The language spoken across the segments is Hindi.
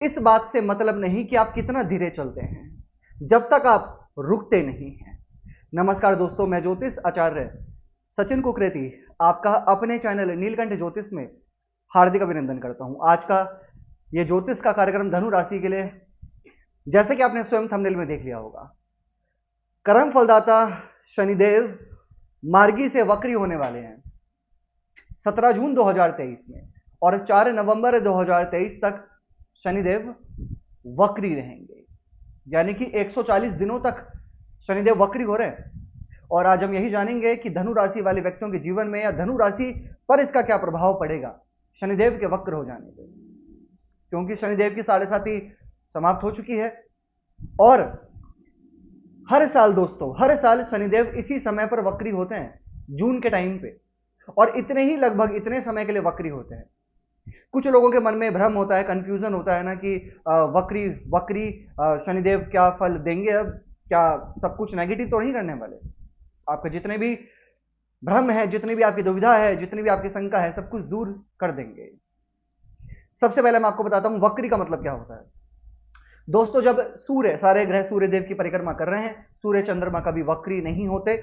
इस बात से मतलब नहीं कि आप कितना धीरे चलते हैं, जब तक आप रुकते नहीं हैं। नमस्कार दोस्तों, मैं ज्योतिष आचार्य सचिन कुकरेती आपका अपने चैनल नीलकंठ ज्योतिष में हार्दिक अभिनंदन करता हूं। आज का ये ज्योतिष का कार्यक्रम धनु राशि के लिए, जैसे कि आपने स्वयं थंबनेल में देख लिया होगा, कर्म फलदाता शनिदेव मार्गी से वक्री होने वाले हैं 17 जून 2023 में, और 4 नवंबर 2023 तक शनिदेव वक्री रहेंगे। यानी कि 140 दिनों तक शनिदेव वक्री हो रहे हैं। और आज हम यही जानेंगे कि धनु राशि वाले व्यक्तियों के जीवन में या धनु राशि पर इसका क्या प्रभाव पड़ेगा शनिदेव के वक्र हो जाने पर, क्योंकि शनिदेव की 7.5 समाप्त हो चुकी है। और हर साल दोस्तों, हर साल शनिदेव इसी समय पर वक्री होते हैं, जून के टाइम पे, और इतने ही लगभग इतने समय के लिए वक्री होते हैं। कुछ लोगों के मन में भ्रम होता है, कंफ्यूजन होता है ना कि वक्री वक्री शनिदेव क्या फल देंगे, अब क्या सब कुछ नेगेटिव तो नहीं करने वाले। आपके जितने भी भ्रम है, जितनी भी आपकी दुविधा है, जितनी भी आपकी शंका है, सब कुछ दूर कर देंगे। सबसे पहले मैं आपको बताता हूं वक्री का मतलब क्या होता है। दोस्तों, जब सूर्य, सारे ग्रह सूर्य देव की परिक्रमा कर रहे हैं, सूर्य चंद्रमा कभी वक्री नहीं होते।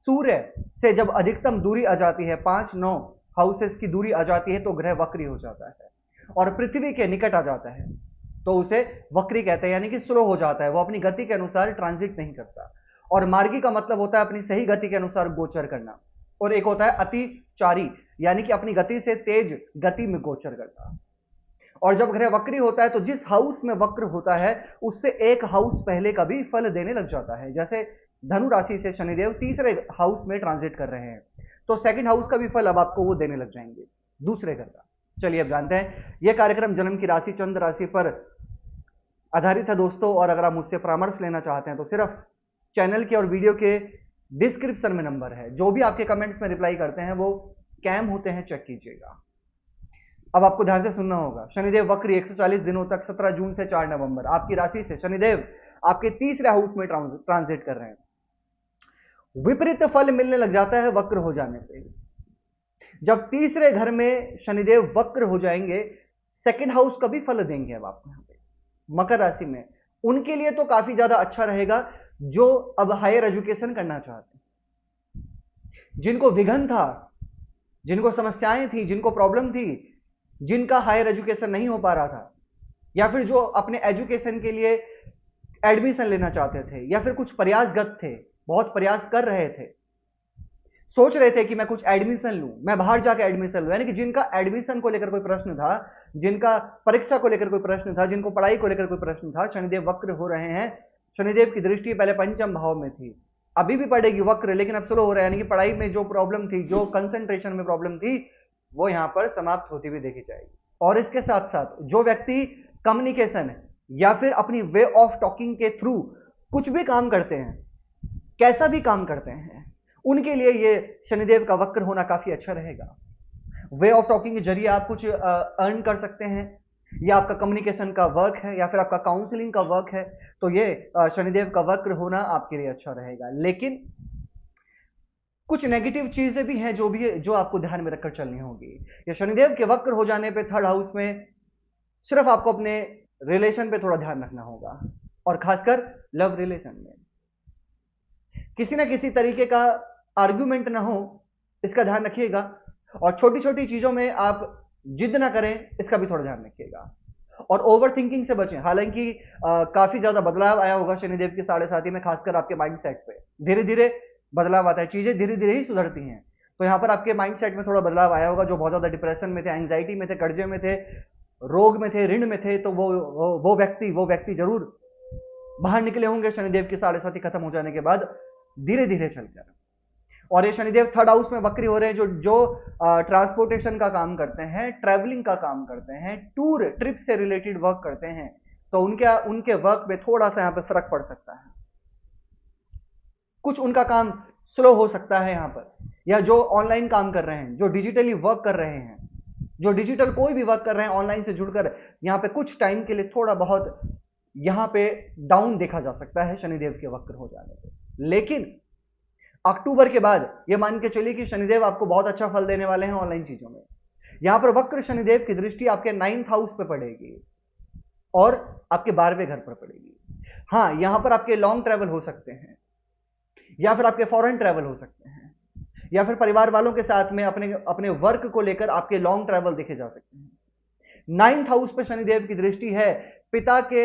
सूर्य से जब अधिकतम दूरी आ जाती है, 5-9 हाउसेस की दूरी आ जाती है, तो ग्रह वक्री हो जाता है और पृथ्वी के निकट आ जाता है तो उसे वक्री कहते हैं, यानी कि स्लो हो जाता है, वो अपनी गति के अनुसार ट्रांजिट नहीं करता। और मार्गी का मतलब होता है अपनी सही गति के अनुसार गोचर करना, और एक होता है अतिचारी, यानी कि अपनी गति से तेज गति में गोचर करना। और जब ग्रह वक्री होता है तो जिस हाउस में वक्र होता है उससे एक हाउस पहले का भी फल देने लग जाता है। जैसे धनु राशि से शनिदेव तीसरे हाउस में ट्रांजिट कर रहे हैं, तो सेकंड हाउस का भी फल अब आपको वो देने लग जाएंगे, दूसरे घर का। चलिए अब जानते हैं, यह कार्यक्रम जन्म की राशि चंद्र राशि पर आधारित है दोस्तों। और अगर आप मुझसे परामर्श लेना चाहते हैं तो सिर्फ चैनल के और वीडियो के डिस्क्रिप्शन में नंबर है, जो भी आपके कमेंट्स में रिप्लाई करते हैं वो स्कैम होते हैं, चेक कीजिएगा। अब आपको ध्यान से सुनना होगा। शनिदेव वक्री 140 दिनों तक 17 जून से 4 नवंबर आपकी राशि से शनिदेव आपके तीसरे हाउस में ट्रांजिट कर रहे हैं। विपरीत फल मिलने लग जाता है वक्र हो जाने पे। जब तीसरे घर में शनिदेव वक्र हो जाएंगे, सेकंड हाउस का भी फल देंगे। अब आपको यहां पे मकर राशि में उनके लिए तो काफी ज्यादा अच्छा रहेगा, जो अब हायर एजुकेशन करना चाहते हैं, जिनको विघन था, जिनको समस्याएं थी, जिनको प्रॉब्लम थी, जिनका हायर एजुकेशन नहीं हो पा रहा था, या फिर जो अपने एजुकेशन के लिए एडमिशन लेना चाहते थे, या फिर कुछ प्रयासगत थे, बहुत प्रयास कर रहे थे, सोच रहे थे कि मैं कुछ एडमिशन लूं, मैं बाहर जाकर एडमिशन लूं, यानी कि जिनका एडमिशन को लेकर कोई प्रश्न था, जिनका परीक्षा को लेकर कोई प्रश्न था, जिनको पढ़ाई को लेकर कोई प्रश्न था, शनिदेव वक्र हो रहे हैं। शनिदेव की दृष्टि पहले पंचम भाव में थी, अभी भी पड़ेगी वक्र, लेकिन अब स्लो हो रहा है, यानी कि पढ़ाई में जो प्रॉब्लम थी, जो कंसंट्रेशन में प्रॉब्लम थी, वो यहां पर समाप्त होती हुई देखी जाएगी। और इसके साथ साथ जो व्यक्ति कम्युनिकेशन या फिर अपनी वे ऑफ टॉकिंग के थ्रू कुछ भी काम करते हैं, कैसा भी काम करते हैं, उनके लिए ये शनिदेव का वक्र होना काफी अच्छा रहेगा। वे ऑफ टॉकिंग के जरिए आप कुछ अर्न कर सकते हैं, या आपका कम्युनिकेशन का वर्क है, या फिर आपका काउंसलिंग का वर्क है, तो ये शनिदेव का वक्र होना आपके लिए अच्छा रहेगा। लेकिन कुछ नेगेटिव चीजें भी हैं जो आपको ध्यान में रखकर चलनी होगी। या शनिदेव के वक्र हो जाने पे थर्ड हाउस में सिर्फ आपको अपने रिलेशन पे थोड़ा ध्यान रखना होगा, और खासकर लव रिलेशन में किसी ना किसी तरीके का आर्ग्यूमेंट ना हो, इसका ध्यान रखिएगा। और छोटी छोटी चीजों में आप जिद ना करें, इसका भी थोड़ा ध्यान रखिएगा। और ओवर थिंकिंग से बचें। हालांकि काफी ज्यादा बदलाव आया होगा शनिदेव की 7.5 में, खासकर आपके माइंड सेट पे धीरे धीरे बदलाव आता है, चीजें धीरे धीरे ही सुधरती हैं। तो यहाँ पर आपके माइंड सेट में थोड़ा बदलाव आया होगा, जो बहुत ज्यादा डिप्रेशन में थे, एंग्जाइटी में थे, कर्जे में थे, रोग में थे, ऋण में थे, तो वो व्यक्ति जरूर बाहर निकले होंगे शनिदेव की 7.5 खत्म हो जाने के बाद, धीरे धीरे चलकर। और ये शनिदेव थर्ड हाउस में वक्री हो रहे हैं, जो ट्रांसपोर्टेशन का काम करते हैं, ट्रैवलिंग का काम करते हैं, टूर ट्रिप से रिलेटेड वर्क करते हैं, तो उनके वर्क में थोड़ा सा यहाँ पे फर्क पड़ सकता है। कुछ उनका काम स्लो हो सकता है यहाँ पर, या जो ऑनलाइन काम कर रहे हैं, जो डिजिटली वर्क कर रहे हैं, जो डिजिटल कोई भी वर्क कर रहे हैं ऑनलाइन से जुड़कर, यहाँ पे कुछ टाइम के लिए थोड़ा बहुत यहाँ पे डाउन देखा जा सकता है शनिदेव के वक्र हो जाने पे। लेकिन अक्टूबर के बाद ये मान के चलिए कि शनिदेव आपको बहुत अच्छा फल देने वाले हैं ऑनलाइन चीजों में। यहां पर वक्र शनिदेव की दृष्टि आपके 9th हाउस पे पड़ेगी, और आपके 12वें घर पर पड़ेगी। हाँ, यहां पर आपके लॉन्ग ट्रैवल हो सकते हैं, या फिर आपके फॉरेन ट्रैवल हो सकते हैं, या फिर परिवार वालों के साथ में अपने अपने वर्क को लेकर आपके लॉन्ग ट्रैवल देखे जा सकते हैं। 9th हाउस पे शनिदेव की दृष्टि है। पिता के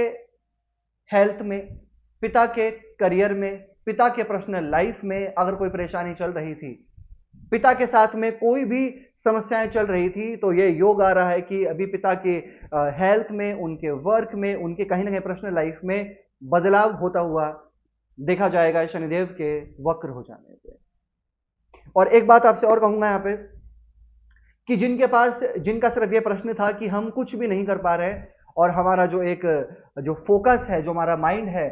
हेल्थ में, पिता के करियर में, पिता के पर्सनल लाइफ में अगर कोई परेशानी चल रही थी, पिता के साथ में कोई भी समस्याएं चल रही थी, तो ये योग आ रहा है कि अभी पिता के हेल्थ में, उनके वर्क में, उनके कहीं ना कहीं पर्सनल लाइफ में बदलाव होता हुआ देखा जाएगा शनिदेव के वक्र हो जाने पे। और एक बात आपसे और कहूंगा यहां पे कि जिनका सिर्फ ये प्रश्न था कि हम कुछ भी नहीं कर पा रहे और हमारा जो फोकस है, जो हमारा माइंड है,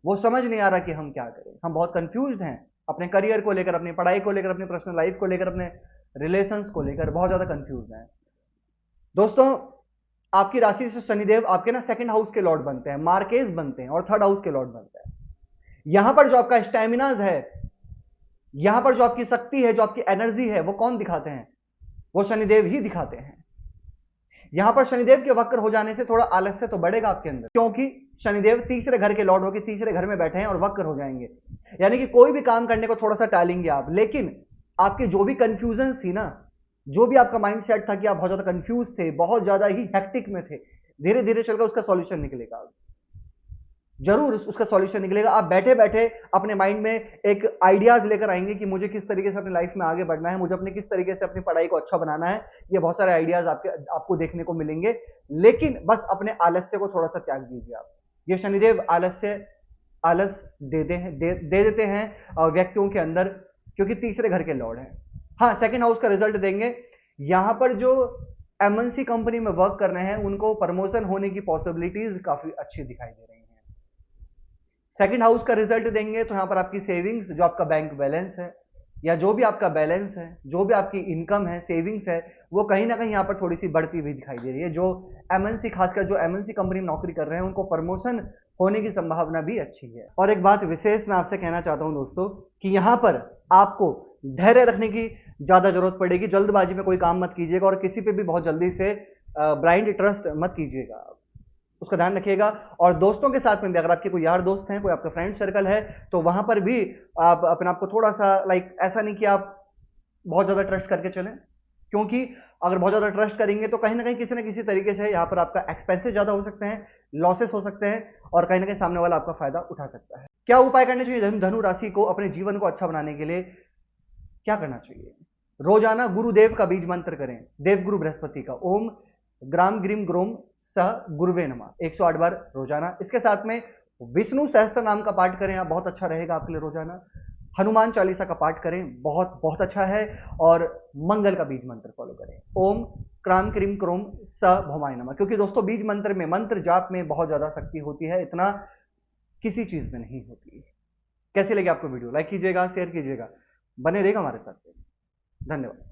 वो समझ नहीं आ रहा कि हम क्या करें, हम बहुत कंफ्यूज्ड हैं अपने करियर को लेकर, अपनी पढ़ाई को लेकर, अपनी पर्सनल लाइफ को लेकर, अपने रिलेशंस को लेकर बहुत ज्यादा कंफ्यूज हैं। दोस्तों, आपकी राशि से शनिदेव आपके ना 2nd हाउस के लॉर्ड बनते हैं, मार्केज बनते हैं और 3rd हाउस के लॉर्ड बनते हैं। यहां पर जो आपका स्टैमिनाज है, यहां पर जो आपकी शक्ति है, जो आपकी एनर्जी है, वो कौन दिखाते हैं? वो शनिदेव ही दिखाते हैं। यहां पर शनिदेव के वक्र हो जाने से थोड़ा आलस्य तो बढ़ेगा आपके अंदर, क्योंकि शनिदेव तीसरे घर के लॉर्ड होकर तीसरे घर में बैठे हैं और वक्र हो जाएंगे, यानी कि कोई भी काम करने को थोड़ा सा टालेंगे आप। लेकिन आपकी जो भी कंफ्यूजन थी ना, जो भी आपका माइंड सेट था कि आप बहुत ज्यादा कंफ्यूज थे, बहुत ज्यादा ही हेक्टिक में थे, धीरे धीरे चलकर उसका सॉल्यूशन निकलेगा, जरूर उसका सॉल्यूशन निकलेगा। आप बैठे बैठे अपने माइंड में एक आइडियाज लेकर आएंगे कि मुझे किस तरीके से अपनी लाइफ में आगे बढ़ना है, मुझे अपने किस तरीके से अपनी पढ़ाई को अच्छा बनाना है। ये बहुत सारे आइडियाज आपको देखने को मिलेंगे, लेकिन बस अपने आलस्य को थोड़ा सा त्याग दीजिए आप। ये शनिदेव आलस दे देते हैं व्यक्तियों के अंदर, क्योंकि तीसरे घर के लॉर्ड हैं। हाँ, 2nd हाउस का रिजल्ट देंगे। यहां पर जो एमएनसी कंपनी में वर्क कर रहे हैं, उनको प्रमोशन होने की पॉसिबिलिटीज काफी अच्छी दिखाई दे रही हैं। 2nd हाउस का रिजल्ट देंगे तो यहां पर आपकी सेविंग्स, जो आपका बैंक बैलेंस है, या जो भी आपका बैलेंस है, जो भी आपकी इनकम है, सेविंग्स है, वो कहीं ना कहीं यहां पर थोड़ी सी बढ़ती हुई दिखाई दे रही है। जो एमएनसी, खासकर जो एमएनसी कंपनी में नौकरी कर रहे हैं, उनको प्रमोशन होने की संभावना भी अच्छी है। और एक बात विशेष मैं आपसे कहना चाहता हूं दोस्तों, कि यहां पर आपको धैर्य रखने की ज्यादा जरूरत पड़ेगी। जल्दबाजी में कोई काम मत कीजिएगा और किसी पे भी बहुत जल्दी से ब्लाइंड ट्रस्ट मत कीजिएगा, उसका ध्यान रखिएगा। और दोस्तों के साथ में भी, अगर आपके कोई यार दोस्त हैं, कोई आपका फ्रेंड सर्कल है, तो वहां पर भी आप अपने आप को थोड़ा सा ऐसा नहीं कि आप बहुत ज्यादा ट्रस्ट करके चलें, क्योंकि अगर बहुत ज्यादा ट्रस्ट करेंगे तो कहीं ना कहीं किसी ना किसी तरीके से यहाँ पर आपका एक्सपेंसेस ज्यादा हो सकते हैं, लॉसेस हो सकते हैं, और कहीं ना कहीं सामने वाला आपका फायदा उठा सकता है। क्या उपाय करने चाहिए धनु राशि को अपने जीवन को अच्छा बनाने के लिए? क्या करना चाहिए? रोजाना गुरुदेव का बीज मंत्र करें, देवगुरु बृहस्पति का, ओम ग्राम ग्रीम ग्रोम स गुरुवे नमः 108 बार रोजाना। इसके साथ में विष्णु सहस्त्र नाम का पाठ करें, आप बहुत अच्छा रहेगा आपके लिए रोजाना। हनुमान चालीसा का पाठ करें, बहुत बहुत अच्छा है। और मंगल का बीज मंत्र फॉलो करें, ओम क्राम क्रीम क्रोम स भवाय नमः। क्योंकि दोस्तों, बीज मंत्र में, मंत्र जाप में बहुत ज्यादा शक्ति होती है, इतना किसी चीज में नहीं होती। कैसी लगी आपको वीडियो? लाइक कीजिएगा, शेयर कीजिएगा, बने रहेगा हमारे साथ। धन्यवाद।